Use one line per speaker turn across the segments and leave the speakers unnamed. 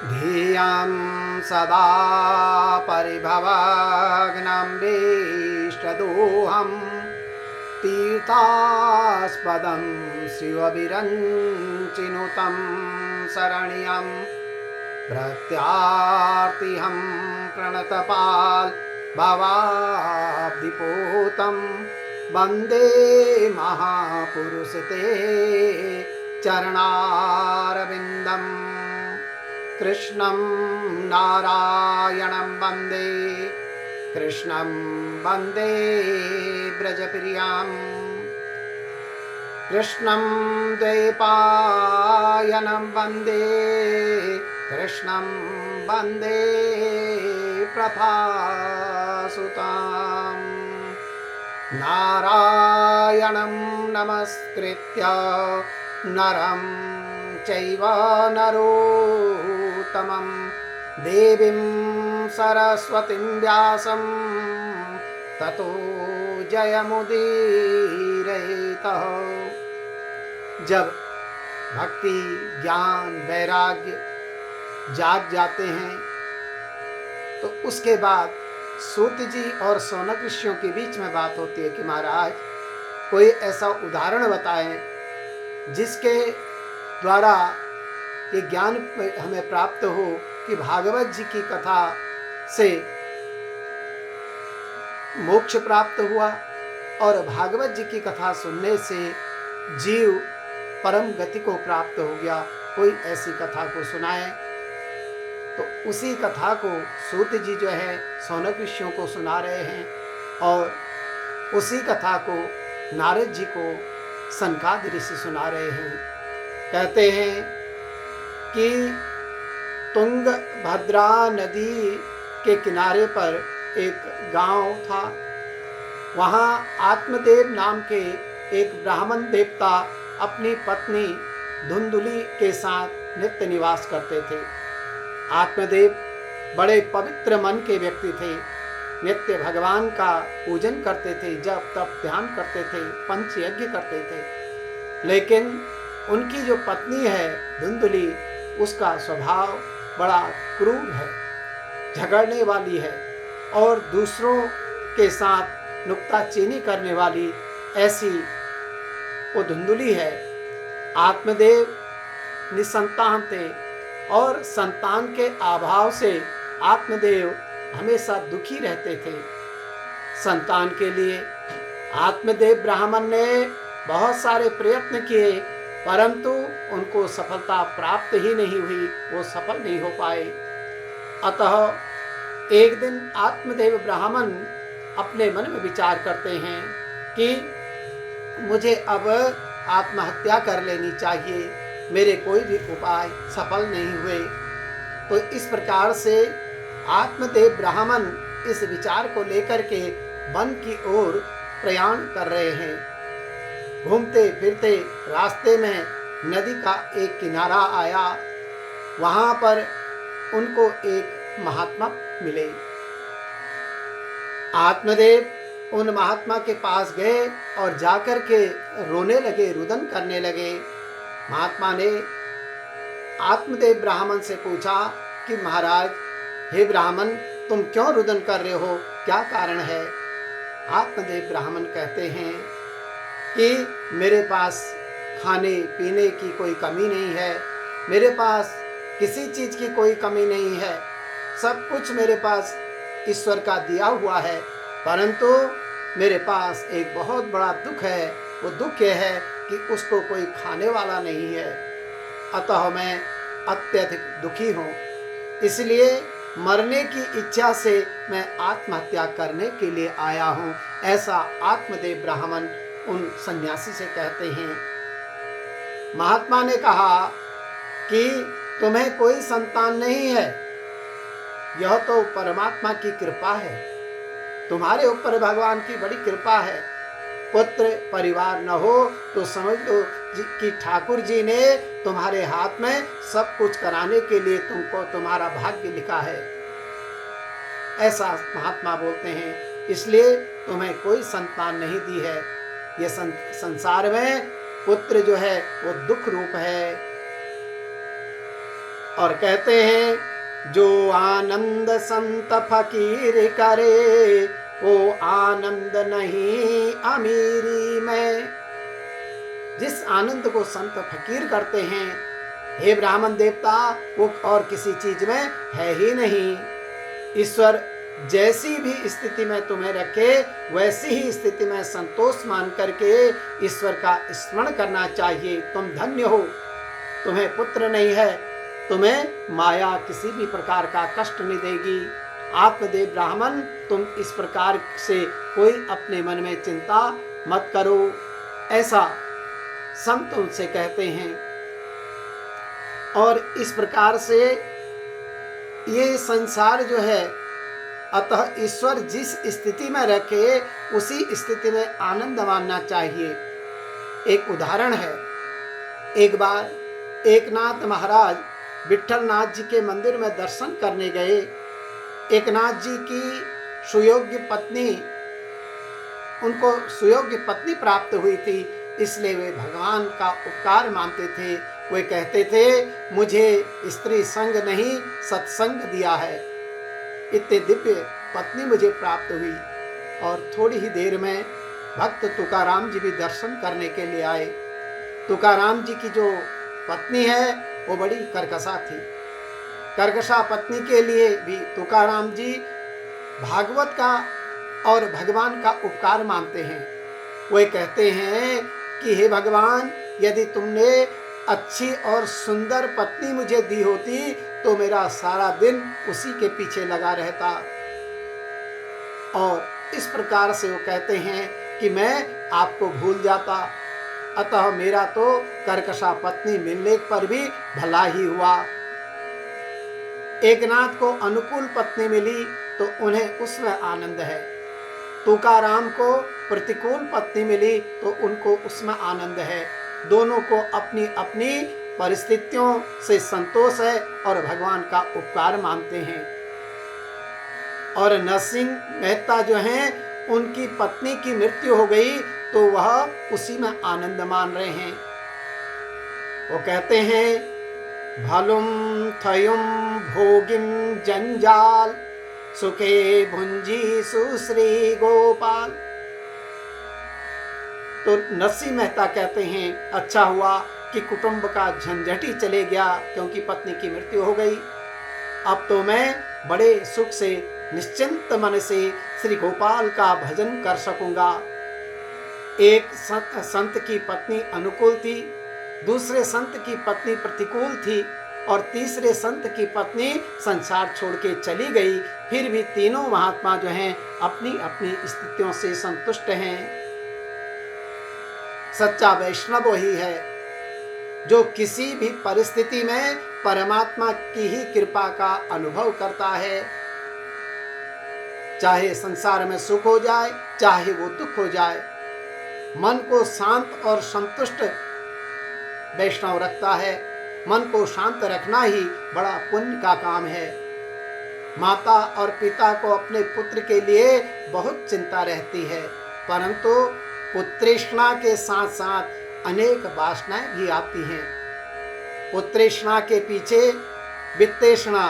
धियं सदा परिभवग्नम्बीष्टदोहं तीर्थास्पदं शिवविरञ्चिनुतं शरण्यं प्रत्यार्तिहं प्रणतपाल भवाब्धिपूतं वन्दे महापुरुषते चरणारविन्दम् कृष्णं नारायणं वन्दे कृष्णं वन्दे ब्रजप्रियं कृष्णं द्वैपायनं वन्दे कृष्णं वन्दे प्रभासुतां नारायणं नमस्कृत्य नरं चैव नरोत्तमं देवीं सरस्वतीं व्यासं ततो जयमुदीरयेत। जब भक्ति ज्ञान वैराग्य जाग जाते हैं तो उसके बाद सूत जी और सौनक ऋषियों के बीच में बात होती है कि महाराज कोई ऐसा उदाहरण बताएं जिसके द्वारा ये ज्ञान हमें प्राप्त हो कि भागवत जी की कथा से मोक्ष प्राप्त हुआ और भागवत जी की कथा सुनने से जीव परम गति को प्राप्त हो गया। कोई ऐसी कथा को सुनाए। तो उसी कथा को सूत जी जो है सौनक ऋषियों को सुना रहे हैं और उसी कथा को नारद जी को सनकादि ऋषि सुना रहे हैं। कहते हैं कि तुंगभद्रा नदी के किनारे पर एक गांव था। वहां आत्मदेव नाम के एक ब्राह्मण देवता अपनी पत्नी धुंधुली के साथ नित्य निवास करते थे। आत्मदेव बड़े पवित्र मन के व्यक्ति थे। नित्य भगवान का पूजन करते थे, जप तप ध्यान करते थे, पंच यज्ञ करते थे। लेकिन उनकी जो पत्नी है धुंधुली, उसका स्वभाव बड़ा क्रूर है, झगड़ने वाली है और दूसरों के साथ नुक्ताचीनी करने वाली ऐसी वो धुंधुली है। आत्मदेव निसंतान थे और संतान के अभाव से आत्मदेव हमेशा दुखी रहते थे। संतान के लिए आत्मदेव ब्राह्मण ने बहुत सारे प्रयत्न किए परंतु उनको सफलता प्राप्त ही नहीं हुई, वो सफल नहीं हो पाए। अतः एक दिन आत्मदेव ब्राह्मण अपने मन में विचार करते हैं कि मुझे अब आत्महत्या कर लेनी चाहिए, मेरे कोई भी उपाय सफल नहीं हुए। तो इस प्रकार से आत्मदेव ब्राह्मण इस विचार को लेकर के वन की ओर प्रयाण कर रहे हैं। घूमते फिरते रास्ते में नदी का एक किनारा आया। वहां पर उनको एक महात्मा मिले। आत्मदेव उन महात्मा के पास गए और जाकर के रोने लगे, रुदन करने लगे। महात्मा ने आत्मदेव ब्राह्मण से पूछा कि महाराज, हे ब्राह्मण, तुम क्यों रुदन कर रहे हो, क्या कारण है? आत्मदेव ब्राह्मण कहते हैं कि मेरे पास खाने पीने की कोई कमी नहीं है, मेरे पास किसी चीज की कोई कमी नहीं है, सब कुछ मेरे पास ईश्वर का दिया हुआ है, परंतु मेरे पास एक बहुत बड़ा दुख है। वो दुख यह है कि उसको कोई खाने वाला नहीं है। अतः मैं अत्यधिक दुखी हूँ, इसलिए मरने की इच्छा से मैं आत्महत्या करने के लिए आया हूँ। ऐसा आत्मदेव ब्राह्मण उन सन्यासी से कहते हैं। महात्मा ने कहा कि तुम्हें कोई संतान नहीं है, यह तो परमात्मा की कृपा है, तुम्हारे ऊपर भगवान की बड़ी कृपा है। पुत्र परिवार न हो तो समझ लो कि ठाकुर जी ने तुम्हारे हाथ में सब कुछ कराने के लिए तुमको तुम्हारा भाग्य लिखा है, ऐसा महात्मा बोलते हैं। इसलिए तुम्हें कोई संतान नहीं दी है। ये संसार में पुत्र जो है वो दुख रूप है। और कहते हैं जो आनंद संत फकीर करे वो आनंद नहीं अमीरी में। जिस आनंद को संत फकीर करते हैं हे ब्राह्मण देवता वो और किसी चीज में है ही नहीं। ईश्वर जैसी भी स्थिति में तुम्हें रखे वैसी ही स्थिति में संतोष मान करके ईश्वर का स्मरण करना चाहिए। तुम धन्य हो, तुम्हें पुत्र नहीं है, तुम्हें माया किसी भी प्रकार का कष्ट नहीं देगी। आत्मदेव ब्राह्मण तुम इस प्रकार से कोई अपने मन में चिंता मत करो, ऐसा संत उनसे कहते हैं। और इस प्रकार से ये संसार जो है, अतः ईश्वर जिस स्थिति में रखे उसी स्थिति में आनंद मानना चाहिए। एक उदाहरण है, एक बार एकनाथ महाराज विठलनाथ जी के मंदिर में दर्शन करने गए। एकनाथ जी की सुयोग्य पत्नी, उनको सुयोग्य पत्नी प्राप्त हुई थी, इसलिए वे भगवान का उपकार मानते थे। वे कहते थे मुझे स्त्री संग नहीं सत्संग दिया है, इतने दिव्य पत्नी मुझे प्राप्त हुई। और थोड़ी ही देर में भक्त तुकाराम जी भी दर्शन करने के लिए आए। तुकाराम जी की जो पत्नी है वो बड़ी कर्कशा थी। कर्कशा पत्नी के लिए भी तुकाराम जी भागवत का और भगवान का उपकार मानते हैं। वे कहते हैं कि हे भगवान, यदि तुमने अच्छी और सुंदर पत्नी मुझे दी होती तो मेरा सारा दिन उसी के पीछे लगा रहता। और इस प्रकार से वो कहते हैं कि मैं आपको भूल जाता, अतः मेरा तो कर्कशा पत्नी मिलने पर भी भला ही हुआ। एकनाथ को अनुकूल पत्नी मिली तो उन्हें उसमें आनंद है, तुकाराम को प्रतिकूल पत्नी मिली तो उनको उसमें आनंद है। दोनों को अपनी अपनी परिस्थितियों से संतोष है और भगवान का उपकार मानते हैं। और नरसिंह मेहता जो हैं, उनकी पत्नी की मृत्यु हो गई तो वह उसी में आनंद मान रहे हैं। वो कहते हैं भलुम थयुम भोगिम जंजाल सुखे भुंजी सुश्री गोपाल। तो नरसिंह मेहता कहते हैं अच्छा हुआ कि कुटुंब का झंझट ही चले गया, क्योंकि पत्नी की मृत्यु हो गई। अब तो मैं बड़े सुख से निश्चिंत मन से श्री गोपाल का भजन कर सकूंगा। एक संत की पत्नी अनुकूल थी, दूसरे संत की पत्नी प्रतिकूल थी और तीसरे संत की पत्नी संसार छोड़ के चली गई। फिर भी तीनों महात्मा जो हैं अपनी अपनी स्थितियों से संतुष्ट हैं। सच्चा वैष्णव वही है जो किसी भी परिस्थिति में परमात्मा की ही कृपा का अनुभव करता है। चाहे संसार में सुख हो जाए चाहे वो दुख हो जाए, मन को शांत और संतुष्ट वैष्णव रखता है। मन को शांत रखना ही बड़ा पुण्य का काम है। माता और पिता को अपने पुत्र के लिए बहुत चिंता रहती है, परंतु पुत्रेष्णा के साथ साथ अनेक वासनाएं भी आती हैं। पुत्रेष्णा के पीछे वित्तेष्णा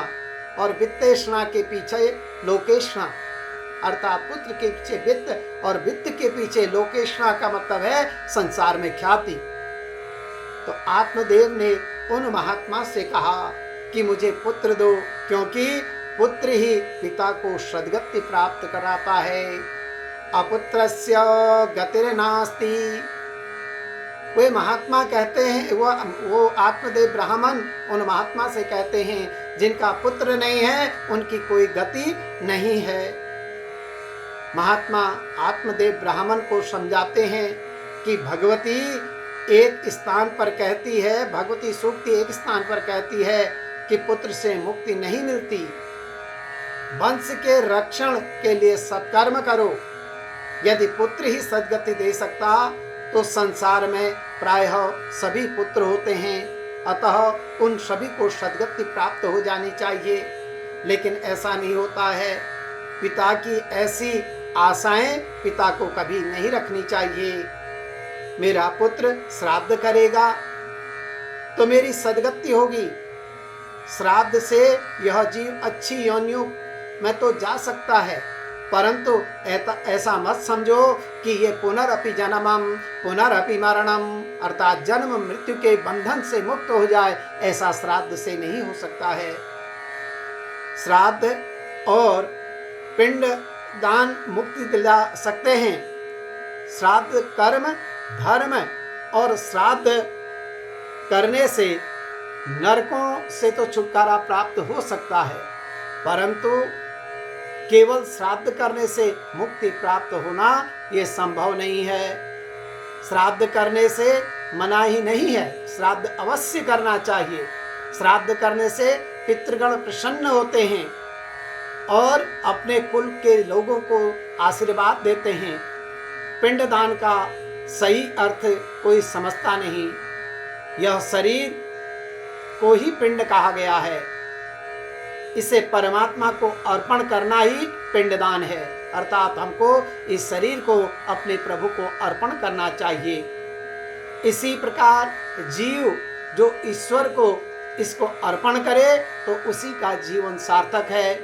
और वित्तेष्णा के पीछे लोकेष्णा, अर्थात पुत्र के पीछे वित्त और वित्त के पीछे लोकेष्णा का मतलब है संसार में ख्याति। तो आत्मदेव ने उन महात्मा से कहा कि मुझे पुत्र दो, क्योंकि पुत्र ही पिता को सद्गति प्राप्त कराता है। अपुत्रस्य गतिर्नास्ति। वे महात्मा कहते हैं, वो आत्मदेव ब्राह्मण उन महात्मा से कहते हैं जिनका पुत्र नहीं है उनकी कोई गति नहीं है। महात्मा आत्मदेव ब्राह्मण को समझाते हैं कि भगवती एक स्थान पर कहती है, भगवती सूक्ति एक स्थान पर कहती है कि पुत्र से मुक्ति नहीं मिलती। वंश के रक्षण के लिए सत्कर्म करो। यदि पुत्र ही सद्गति दे सकता तो संसार में प्रायः सभी पुत्र होते हैं, अतः उन सभी को सद्गति प्राप्त हो जानी चाहिए। लेकिन ऐसा नहीं होता है। पिता की ऐसी आशाएं पिता को कभी नहीं रखनी चाहिए। मेरा पुत्र श्राद्ध करेगा तो मेरी सद्गति होगी, श्राद्ध से यह जीव अच्छी योनियों में तो जा सकता है, परंतु ऐसा मत समझो कि ये पुनरअपि जन्मम पुनरअपि मरणम अर्थात जन्म मृत्यु के बंधन से मुक्त हो जाए, ऐसा श्राद्ध से नहीं हो सकता है। श्राद्ध और पिंड दान मुक्ति दिला सकते हैं। श्राद्ध कर्म धर्म और श्राद्ध करने से नरकों से तो छुटकारा प्राप्त हो सकता है, परंतु केवल श्राद्ध करने से मुक्ति प्राप्त होना ये संभव नहीं है। श्राद्ध करने से मनाही नहीं है, श्राद्ध अवश्य करना चाहिए। श्राद्ध करने से पितृगण प्रसन्न होते हैं और अपने कुल के लोगों को आशीर्वाद देते हैं। पिंडदान का सही अर्थ कोई समझता नहीं। यह शरीर को ही पिंड कहा गया है। इसे परमात्मा को अर्पण करना ही पिंडदान है, अर्थात हमको इस शरीर को अपने प्रभु को अर्पण करना चाहिए। इसी प्रकार जीव जो ईश्वर को इसको अर्पण करे तो उसी का जीवन सार्थक है।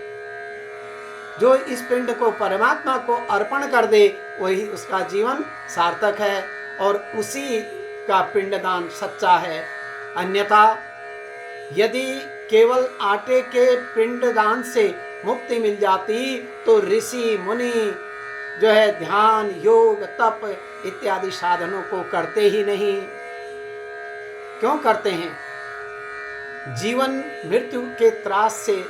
जो इस पिंड को परमात्मा को अर्पण कर दे वही उसका जीवन सार्थक है और उसी का पिंडदान सच्चा है। अन्यथा यदि केवल आटे के पिंडदान से मुक्ति मिल जाती तो ऋषि मुनि जो है ध्यान योग तप इत्यादि साधनों को करते ही नहीं। क्यों करते हैं? जीवन मृत्यु के त्रास से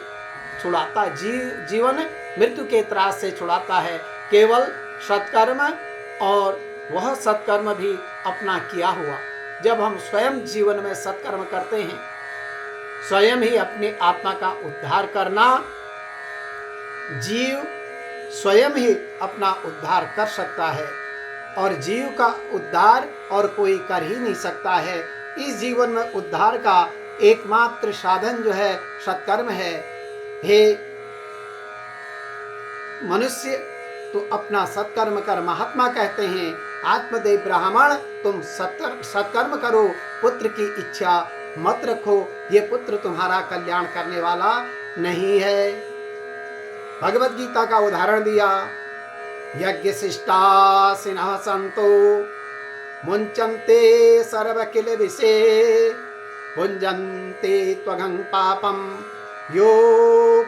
छुड़ाता, जीवन मृत्यु के त्रास से छुड़ाता है। केवल सत्कर्म और वह सत्कर्म भी अपना किया हुआ। जब हम स्वयं जीवन में सत्कर्म करते हैं, स्वयं ही अपनी आत्मा का उद्धार करना, जीव स्वयं ही अपना उद्धार कर सकता है और जीव का उद्धार और कोई कर ही नहीं सकता है। इस जीवन में उद्धार का एकमात्र साधन जो है सत्कर्म है। हे मनुष्य, तो अपना सत्कर्म कर। महात्मा कहते हैं आत्मदेव ब्राह्मण तुम सत्कर्म करो, पुत्र की इच्छा मत रखो, ये पुत्र तुम्हारा कल्याण करने वाला नहीं है। भगवत गीता का उदाहरण दिया, यज्ञ शिष्टासिनः संतो मुंचन्ते सर्व किल विषे भुंजन्ते त्वघं पापम यो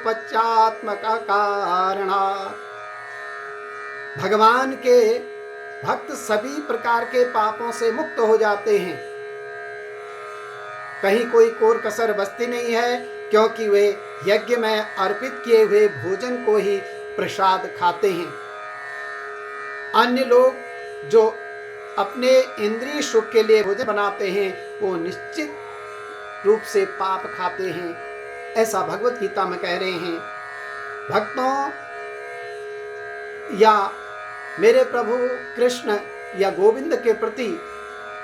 पश्चात्मक कारणात्। भगवान के भक्त सभी प्रकार के पापों से मुक्त हो जाते हैं। कहीं कोई कोर कसर बचती नहीं है, क्योंकि वे यज्ञ में अर्पित किए हुए भोजन को ही प्रसाद खाते हैं। अन्य लोग जो अपने इंद्रिय सुख के लिए भोजन बनाते हैं वो निश्चित रूप से पाप खाते हैं, ऐसा भगवत गीता में कह रहे हैं। भक्तों या मेरे प्रभु कृष्ण या गोविंद के प्रति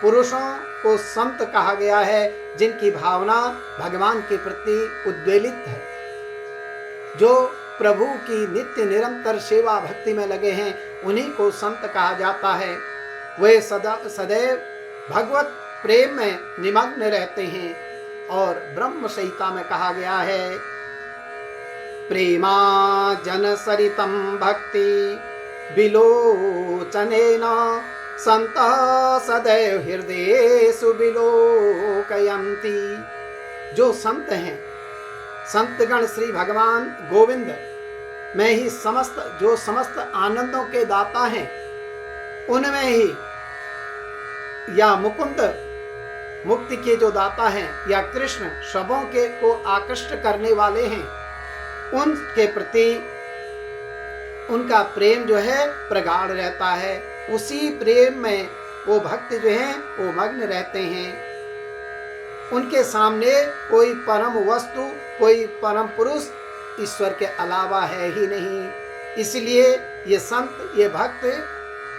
पुरुषों को संत कहा गया है, जिनकी भावना भगवान के प्रति उद्वेलित है, जो प्रभु की नित्य निरंतर सेवा भक्ति में लगे हैं, उन्हीं को संत कहा जाता है। वे सदैव भगवत प्रेम में निमग्न रहते हैं और ब्रह्म संहिता में कहा गया है, प्रेमा जन सरितम भक्ति विलोचनेन संतः सदैव हृदयेषु विलोकयन्ति। जो संत हैं, संतगण श्री भगवान गोविंद में ही समस्त आनंदों के दाता हैं, उनमें ही या मुकुंद मुक्ति के जो दाता हैं या कृष्ण सबों के को आकृष्ट करने वाले हैं, उनके प्रति उनका प्रेम जो है प्रगाढ़ रहता है। उसी प्रेम में वो भक्त जो हैं वो मग्न रहते हैं। उनके सामने कोई परम वस्तु, कोई परम पुरुष ईश्वर के अलावा है ही नहीं। इसलिए ये संत, ये भक्त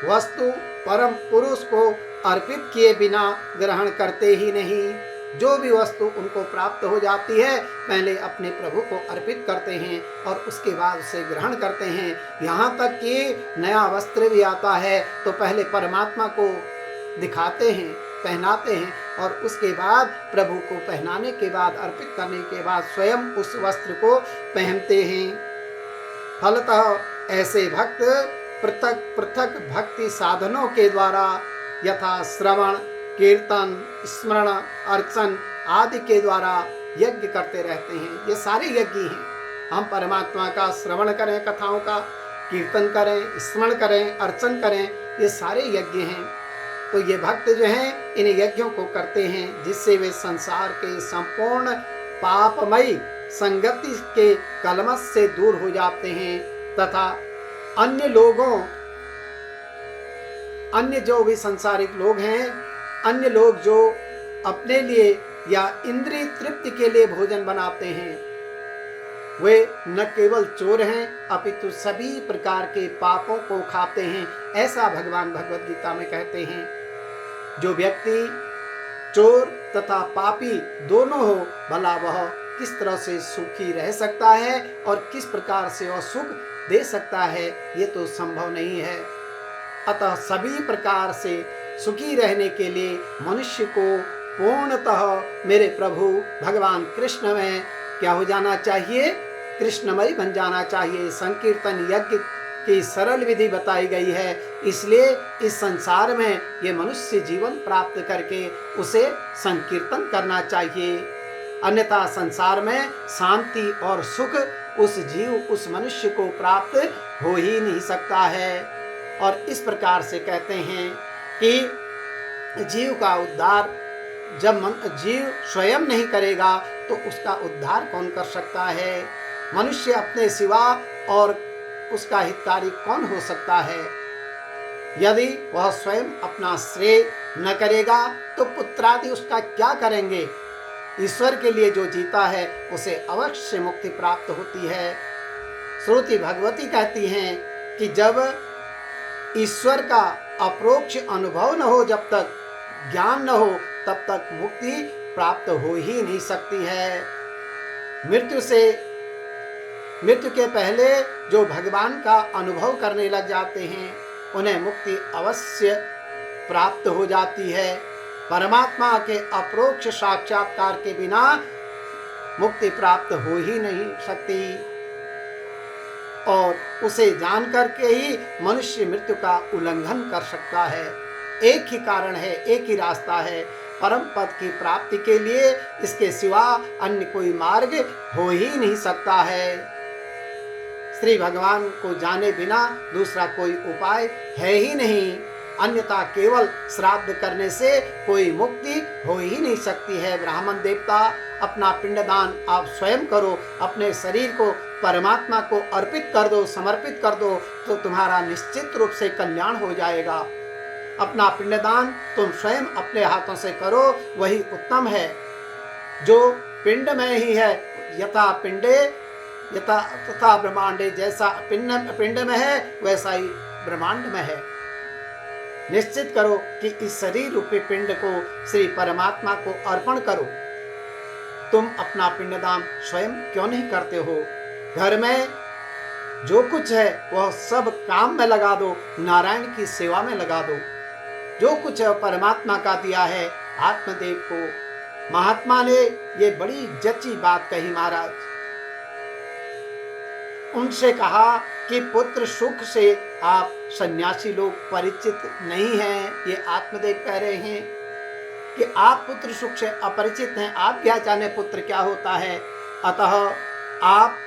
वस्तु परम पुरुष को अर्पित किए बिना ग्रहण करते ही नहीं। जो भी वस्तु उनको प्राप्त हो जाती है पहले अपने प्रभु को अर्पित करते हैं और उसके बाद उसे ग्रहण करते हैं। यहाँ तक कि नया वस्त्र भी आता है तो पहले परमात्मा को दिखाते हैं पहनाते हैं और उसके बाद प्रभु को पहनाने के बाद, अर्पित करने के बाद स्वयं उस वस्त्र को पहनते हैं। फलतः ऐसे भक्त पृथक पृथक भक्ति साधनों के द्वारा यथा श्रवण, कीर्तन, स्मरण, अर्चन आदि के द्वारा यज्ञ करते रहते हैं। ये सारे यज्ञ हैं। हम परमात्मा का श्रवण करें, कथाओं का कीर्तन करें, स्मरण करें, अर्चन करें, ये सारे यज्ञ हैं। तो ये भक्त जो हैं इन यज्ञों को करते हैं जिससे वे संसार के संपूर्ण पापमयी संगति के कलमश से दूर हो जाते हैं तथा अन्य जो भी सांसारिक लोग हैं, अन्य लोग जो अपने लिए या इंद्रिय तृप्ति के लिए भोजन बनाते हैं, वे न केवल चोर हैं अपितु सभी प्रकार के पापों को खाते हैं। ऐसा भगवान भगवद गीता में कहते हैं। जो व्यक्ति चोर तथा पापी दोनों हो, भला वह किस तरह से सुखी रह सकता है और किस प्रकार से वह सुख दे सकता है, ये तो संभव नहीं है। अतः सभी प्रकार से सुखी रहने के लिए मनुष्य को पूर्णतः मेरे प्रभु भगवान कृष्ण में क्या हो जाना चाहिए? कृष्णमय बन जाना चाहिए। संकीर्तन यज्ञ की सरल विधि बताई गई है। इसलिए इस संसार में ये मनुष्य जीवन प्राप्त करके उसे संकीर्तन करना चाहिए। अन्यथा संसार में शांति और सुख उस जीव, उस मनुष्य को प्राप्त हो ही नहीं सकता है। और इस प्रकार से कहते हैं कि जीव का उद्धार जब जीव स्वयं नहीं करेगा तो उसका उद्धार कौन कर सकता है? मनुष्य अपने सिवा और उसका हितकारी कौन हो सकता है? यदि वह स्वयं अपना श्रेय न करेगा तो पुत्रादि उसका क्या करेंगे? ईश्वर के लिए जो जीता है उसे अवश्य मुक्ति प्राप्त होती है। श्रुति भगवती कहती हैं कि जब ईश्वर का अप्रोक्ष अनुभव न हो, जब तक ज्ञान न हो, तब तक मुक्ति प्राप्त हो ही नहीं सकती है। मृत्यु के पहले जो भगवान का अनुभव करने लग जाते हैं उन्हें मुक्ति अवश्य प्राप्त हो जाती है। परमात्मा के अप्रोक्ष साक्षात्कार के बिना मुक्ति प्राप्त हो ही नहीं सकती और उसे जान करके ही मनुष्य मृत्यु का उल्लंघन कर सकता है। एक ही कारण है, एक ही रास्ता है परम पद की प्राप्ति के लिए। इसके सिवा अन्य कोई मार्ग हो ही नहीं सकता है। श्री भगवान को जाने बिना दूसरा कोई उपाय है ही नहीं। अन्यथा केवल श्राद्ध करने से कोई मुक्ति हो ही नहीं सकती है। ब्राह्मण देवता, अपना पिंडदान आप स्वयं करो, अपने शरीर को परमात्मा को अर्पित कर दो, समर्पित कर दो, तो तुम्हारा निश्चित रूप से कल्याण हो जाएगा। अपना पिंडदान तुम स्वयं अपने हाथों से करो, वही उत्तम है। जो पिंड में ही है, यथा पिंडे यथा तथा ब्रह्मांडे, जैसा पिंड में है वैसा ही ब्रह्मांड में है। निश्चित करो कि इस शरीर रूपी पिंड को श्री परमात्मा को अर्पण करो। तुम अपना पिंडदान स्वयं क्यों नहीं करते हो? घर में जो कुछ है वह सब काम में लगा दो, नारायण की सेवा में लगा दो। जो कुछ है परमात्मा का दिया है आत्मदेव को। महात्मा ने ये बड़ी जच्ची बात कही महाराज। उनसे कहा कि पुत्र सुख से आप सन्यासी लोग परिचित नहीं हैं। ये आत्मदेव कह रहे हैं कि आप पुत्र सुख से अपरिचित हैं, आप क्या जाने पुत्र क्या होता है। अतः आप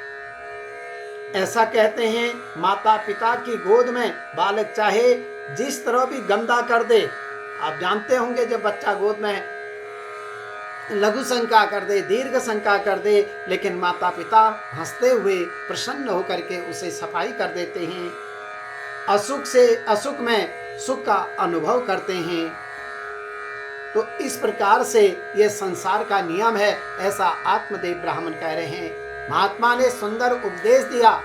ऐसा कहते हैं, माता पिता की गोद में बालक चाहे जिस तरह भी गंदा कर दे। आप जानते होंगे जब बच्चा गोद में लघु शंका कर दे, दीर्घ शंका कर दे, लेकिन माता पिता हंसते हुए प्रसन्न होकर के उसे सफाई कर देते हैं। असुख से असुख में सुख का अनुभव करते हैं। तो इस प्रकार से यह संसार का नियम है, ऐसा आत्मदेव ब्राह्मण कह रहे हैं। महात्मा ने सुंदर उपदेश दिया,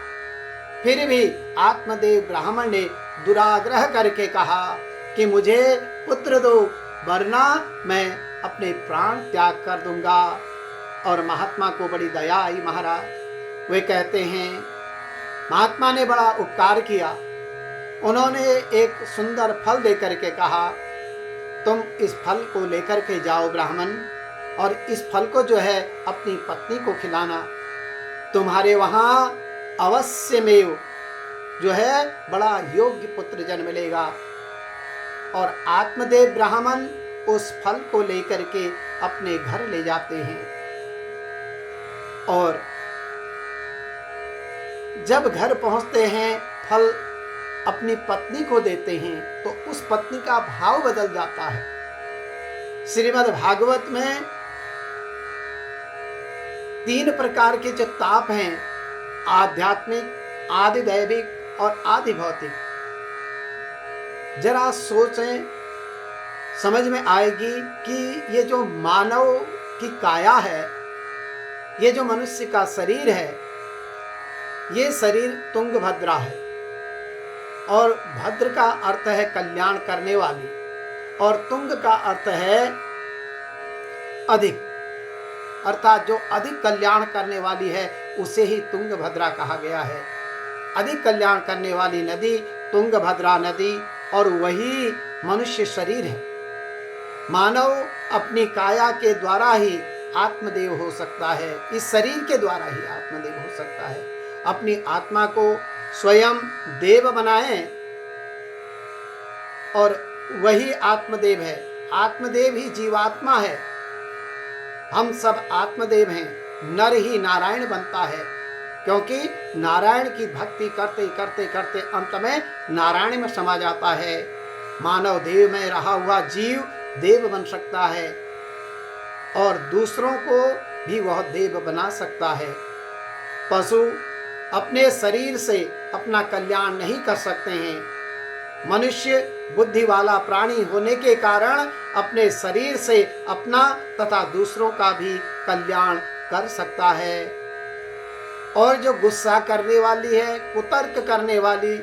फिर भी आत्मदेव ब्राह्मण ने दुराग्रह करके कहा कि मुझे पुत्र दो, वरना मैं अपने प्राण त्याग कर दूंगा। और महात्मा को बड़ी दया आई महाराज। वे कहते हैं महात्मा ने बड़ा उपकार किया। उन्होंने एक सुंदर फल दे करके कहा, तुम इस फल को लेकर के जाओ ब्राह्मण, और इस फल को जो है अपनी पत्नी को खिलाना। तुम्हारे वहाँ अवश्यमेव जो है बड़ा योग्य पुत्र जन्म लेगा। और आत्मदेव ब्राह्मण उस फल को लेकर के अपने घर ले जाते हैं, और जब घर पहुंचते हैं फल अपनी पत्नी को देते हैं तो उस पत्नी का भाव बदल जाता है। श्रीमद् भागवत में 3 प्रकार के जो ताप हैं, आध्यात्मिक, आदि दैविक और आदि भौतिक, जरा सोचें, समझ में आएगी कि ये जो मानव की काया है, ये जो मनुष्य का शरीर है, ये शरीर तुंगभद्रा है, और भद्र का अर्थ है कल्याण करने वाली, और तुंग का अर्थ है अधिक, अर्थात जो अधिक कल्याण करने वाली है उसे ही तुंगभद्रा कहा गया है। अधिक कल्याण करने वाली नदी तुंगभद्रा नदी, और वही मनुष्य शरीर है। मानव अपनी काया के द्वारा ही आत्मदेव हो सकता है, इस शरीर के द्वारा ही आत्मदेव हो सकता है। अपनी आत्मा को स्वयं देव बनाएं, और वही आत्मदेव है। आत्मदेव ही जीवात्मा है। हम सब आत्मदेव हैं। नर ही नारायण बनता है, क्योंकि नारायण की भक्ति करते करते करते अंत में नारायण में समा जाता है। मानव देव में रहा हुआ जीव देव बन सकता है, और दूसरों को भी वह देव बना सकता है। पशु अपने शरीर से अपना कल्याण नहीं कर सकते हैं। मनुष्य बुद्धि वाला प्राणी होने के कारण अपने शरीर से अपना तथा दूसरों का भी कल्याण कर सकता है। और जो गुस्सा करने वाली है, कुतर्क करने वाली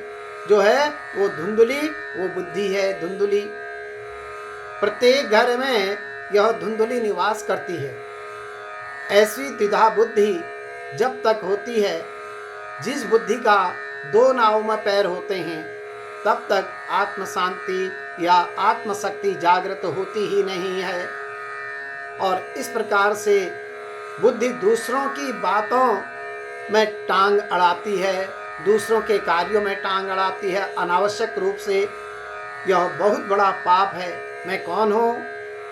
जो है, वो धुंधली, वो बुद्धि है धुंधली। प्रत्येक घर में यह धुंधली निवास करती है। ऐसी द्विधा बुद्धि जब तक होती है, जिस बुद्धि का 2 नाव में पैर होते हैं, तब तक आत्म शांति या आत्मशक्ति जागृत होती ही नहीं है। और इस प्रकार से बुद्धि दूसरों की बातों में टांग अड़ाती है, दूसरों के कार्यों में टांग अड़ाती है अनावश्यक रूप से। यह बहुत बड़ा पाप है। मैं कौन हूँ,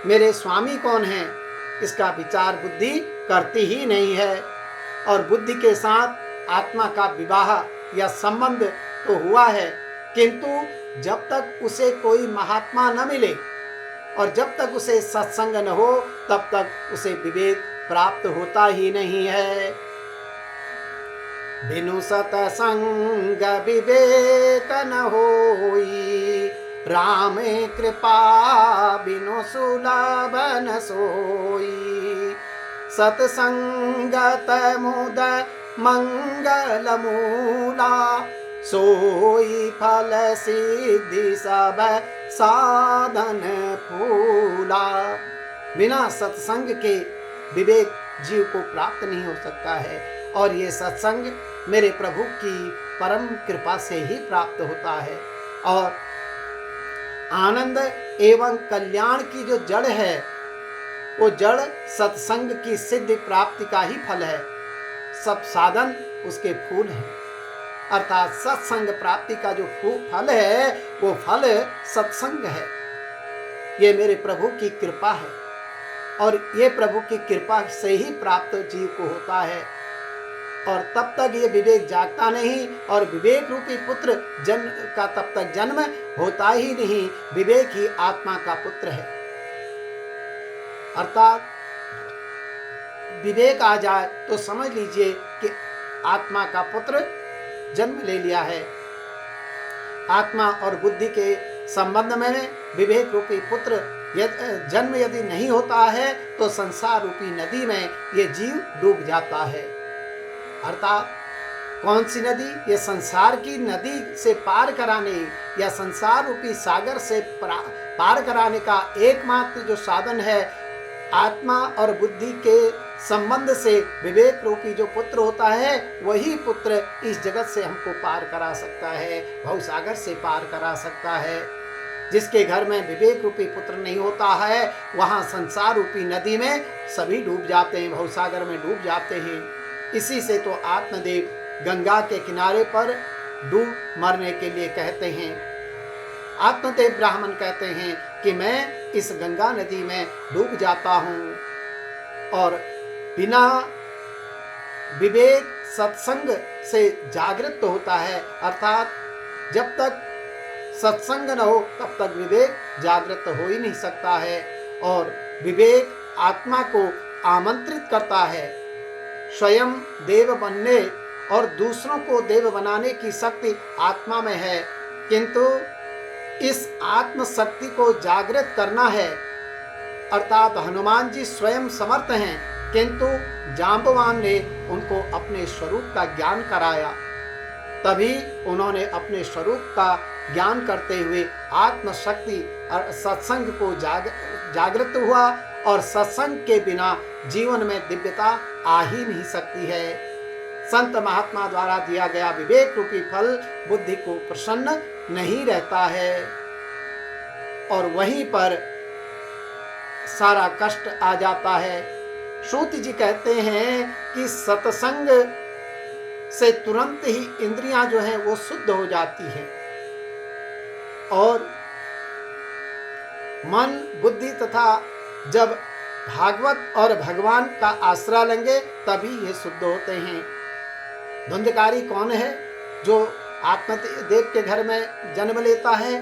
मेरे स्वामी कौन हैं, इसका विचार बुद्धि करती ही नहीं है। और बुद्धि के साथ आत्मा का विवाह या संबंध तो हुआ है, किंतु जब तक उसे कोई महात्मा न मिले और जब तक उसे सत्संग न हो, तब तक उसे विवेक प्राप्त होता ही नहीं है। बिनु सतसंग विवेक न होई, राम कृपा बिनु सुलभ न सोई। सतसंगत मुद मंगल मूला, सोई फल सिद्धि सब साधन फूला। बिना सत्संग के विवेक जीव को प्राप्त नहीं हो सकता है, और ये सत्संग मेरे प्रभु की परम कृपा से ही प्राप्त होता है। और आनंद एवं कल्याण की जो जड़ है, वो जड़ सत्संग की सिद्धि प्राप्ति का ही फल है। सब साधन उसके फूल हैं। अर्थात सत्संग प्राप्ति का जो फल है, वो फल सत्संग है। ये मेरे प्रभु की कृपा है, और ये प्रभु की कृपा से ही प्राप्त जीव को होता है। और तब तक ये विवेक जागता नहीं, और विवेक रूपी पुत्र जन्म का तब तक जन्म होता ही नहीं। विवेक ही आत्मा का पुत्र है। अर्थात विवेक आ जाए तो समझ लीजिए कि आत्मा का पुत्र जन्म ले लिया है। आत्मा और बुद्धि के संबंध में विवेक रूपी पुत्र जन्म यदि नहीं होता है, तो संसार रूपी नदी में ये जीव डूब जाता है। अर्थात कौन सी नदी? ये संसार की नदी से पार कराने या संसार रूपी सागर से पार कराने का एकमात्र जो साधन है, आत्मा और बुद्धि के संबंध से विवेक रूपी जो पुत्र होता है, वही पुत्र इस जगत से हमको पार करा सकता है, भवसागर से पार करा सकता है। जिसके घर में विवेक रूपी पुत्र नहीं होता है, वहाँ संसार रूपी नदी में सभी डूब जाते हैं, भवसागर में डूब जाते हैं। इसी से तो आत्मदेव गंगा के किनारे पर डूब मरने के लिए कहते हैं। आत्मदेव ब्राह्मण कहते हैं कि मैं इस गंगा नदी में डूब जाता हूँ, और बिना विवेक सत्संग से जागृत होता है, अर्थात जब तक सत्संग न हो तब तक विवेक जागृत हो ही नहीं सकता है। और विवेक आत्मा को आमंत्रित करता है स्वयं देव बनने, और दूसरों को देव बनाने की शक्ति आत्मा में है, किंतु इस आत्म शक्ति को जागृत करना है, अर्थात हनुमान जी स्वयं समर्थ हैं, किंतु जांबवान ने उनको अपने स्वरूप का ज्ञान कराया, तभी उन्होंने अपने स्वरूप का ज्ञान करते हुए आत्म शक्ति और सत्संग को जागृत हुआ, और सत्संग के बिना जीवन में दिव्यता आ ही नहीं सकती है। संत महात्मा द्वारा दिया गया विवेक रूपी फल बुद्धि को प्रसन्न नहीं रहता है, और वहीं पर सारा कष्ट आ जाता है। श्रुति जी कहते हैं कि सत्संग से तुरंत ही इंद्रियां जो हैं वो शुद्ध हो जाती हैं, और मन बुद्धि तथा जब भागवत और भगवान का आश्रय लेंगे तभी ये शुद्ध होते हैं। धुंधकारी कौन है? जो आत्मदेव के घर में जन्म लेता है।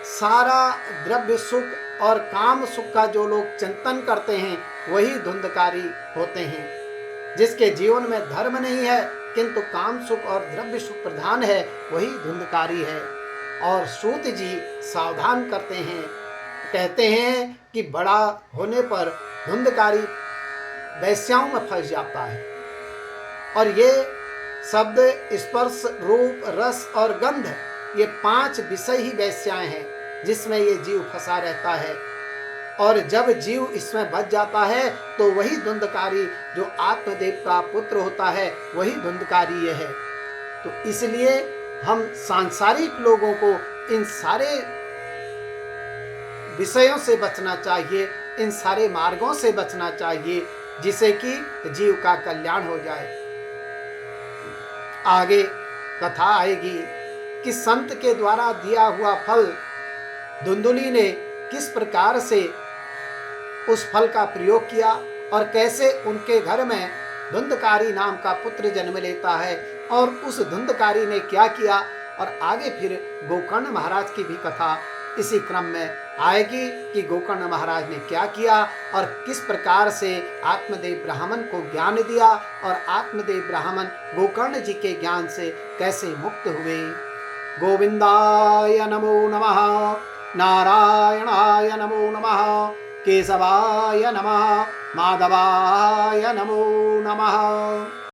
सारा द्रव्य सुख और काम सुख का जो लोग चिंतन करते हैं वही धुंधकारी होते हैं। जिसके जीवन में धर्म नहीं है किंतु काम सुख और द्रव्य सुख प्रधान है, वही धुंधकारी है। और सूत जी सावधान करते हैं, कहते हैं कि बड़ा होने पर धुंधकारी वैश्याओं में फंस जाता है, और ये शब्द स्पर्श रूप रस और गंध, ये 5 विषय ही वैश्याएं हैं जिसमें ये जीव फंसा रहता है। और जब जीव इसमें बच जाता है तो वही धुंधकारी जो आत्मदेव का पुत्र होता है वही धुंधकारी ये है। तो इसलिए हम सांसारिक लोगों को इन सारे विषयों से बचना चाहिए, इन सारे मार्गों से बचना चाहिए, जिससे कि जीव का कल्याण हो जाए। आगे कथा आएगी कि संत के द्वारा दिया हुआ फल धुंधुली ने किस प्रकार से उस फल का प्रयोग किया और कैसे उनके घर में धुंधकारी नाम का पुत्र जन्म लेता है, और उस धुंधकारी ने क्या किया, और आगे फिर गोकर्ण महाराज की भी कथा इसी क्रम में आएगी कि गोकर्ण महाराज ने क्या किया और किस प्रकार से आत्मदेव ब्राह्मण को ज्ञान दिया, और आत्मदेव ब्राह्मण गोकर्ण जी के ज्ञान से कैसे मुक्त हुए। गोविंदाय नमो नमः, नारायणाय नमो नमः, केशवाय नमः, माधवाय नमो नमः।